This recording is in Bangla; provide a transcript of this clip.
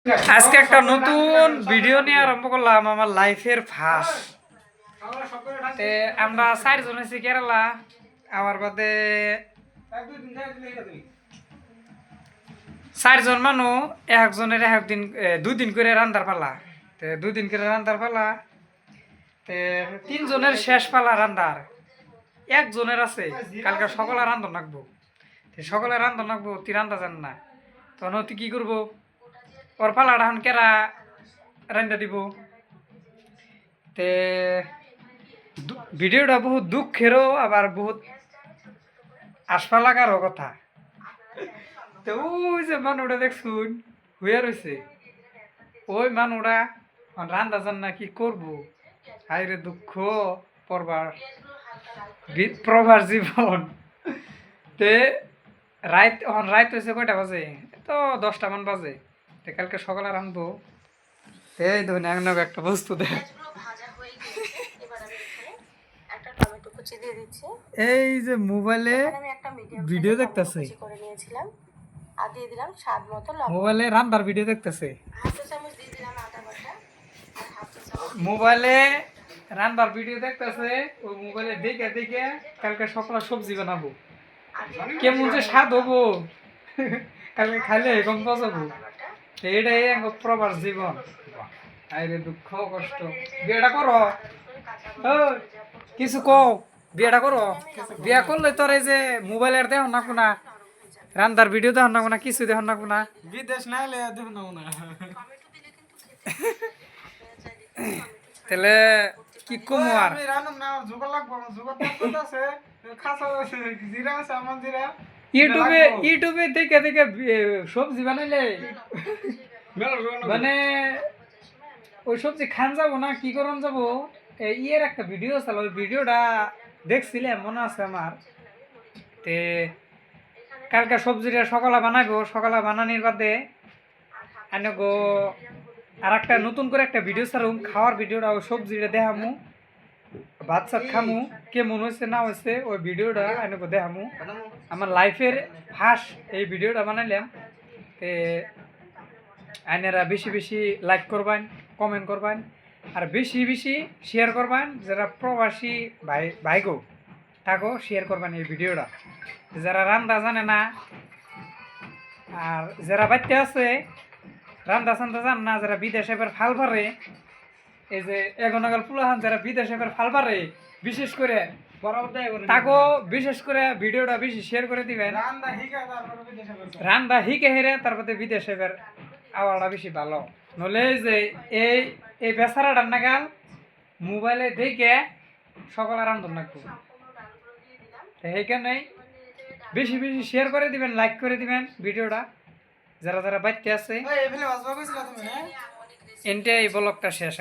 আজকে একটা নতুন ভিডিও নিয়ে আরম্ভ করলাম আমার লাইফের ফার্স্ট। আমরা 4 জন আছি কেরালা, আমার বাদে 4 জন মানুষ একজনের একদিন 2 দিন করে রান্দার পালা, 2 দিন করে রান্দার পালা, 3 জনের শেষ পালা রান্দার, একজনের আছে কালকে সকালে রান্ধন রাখবো, সকালে রান্ধন রাখবো, তুই রান্ধা জান না, তখন তুই কি করবো, ওর পালাটা এখন কেরা রান্দা দিব। তে ভিডিওটা বহুত দুঃখেরও আবার বহুত আশপা লাগারও কথা। তো ওই যে মানুষটা দেখছুন হইয়া রয়েছে, ওই মানুষটা রান্দা জান না কি করবো, হাইরে দুঃখ প্রবার জীবন। তে রাত হয়েছে কয়টা বাজে, তো 10টা মান বাজে, কালকে সকালে রান্ধবো। এই ধরুন একটা বস্তু দেখ, এই যে মোবাইলে ভিডিও দেখতেছে, মোবাইলে রান্নার ভিডিও দেখতেছে, মোবাইলে রান্নার ভিডিও দেখতেছে, ওই মোবাইলে দেখে দেখে কালকে সকালে সবজি বানাবো, কেমন যে স্বাদ হবো কালকে খাইলে গম পাবো। এটাই প্রবার জীবন, আরে দুঃখ কষ্ট। বিয়েটা করো, কিছু কও, বিয়েটা করো, বিয়া করলে তোর এই যে মোবাইলের দেহ না কোনা, রান্দার ভিডিও দেহ না কোনা, কিছু দেহ না কোনা, বিদেশ না এলে দেহ না কোনা। তাহলে কি কমু আর ইউটিউবে দেখে দেখে সবজি বানাইলে মানে ওই সবজি খান যাবো না কি করন যাবো, ইয়ের একটা ভিডিও ছিল, ওই ভিডিওটা দেখছিলাম মনে আছে আমার। তে কালকে সবজিটা সকালে বানাবো, সকালে বানানির বাদে আনগো আর একটা নতুন করে একটা ভিডিও ছাড়ুম, খাওয়ার ভিডিওটা, ওই সবজিটা দেখামু, ভাত সাত খামু, কেমন হয়েছে না হয়েছে ওই ভিডিওটা আনগো দেখামু। আমার লাইফের ফার্স্ট এই ভিডিওটা বানাইলাম। তে আইনেরা বেশি বেশি লাইক করবেন, কমেন্ট করবেন, আর বেশি বেশি শেয়ার করবেন। যারা প্রবাসী ভাইগো থাকো শেয়ার করবেন এই ভিডিওটা, যারা রান্না জানে না আর যারা বাচ্চা আছে রান্না চান্দা জান না, যারা বিদেশে এবার ফাল পারে, এই যে এখন আগাল পুলাহান যারা বিদেশে এবার ফাল পারে, বিশেষ করে তাকে বিশেষ করে ভিডিওটা বেশি শেয়ার করে দিবেন। রান্না হিকে হেরে তারপরে বিদেশে এবার আওয়াটা বেশি ভালো, নলে যে এই বেচারা রান্নাগাল মোবাইলে দেখে সকালে রান্ধন রাখবো, সেইখানে বেশি বেশি শেয়ার করে দিবেন, লাইক করে দিবেন ভিডিওটা। যারা যারা বাচ্চা আছে এনটা এই ব্লগটা শেষ।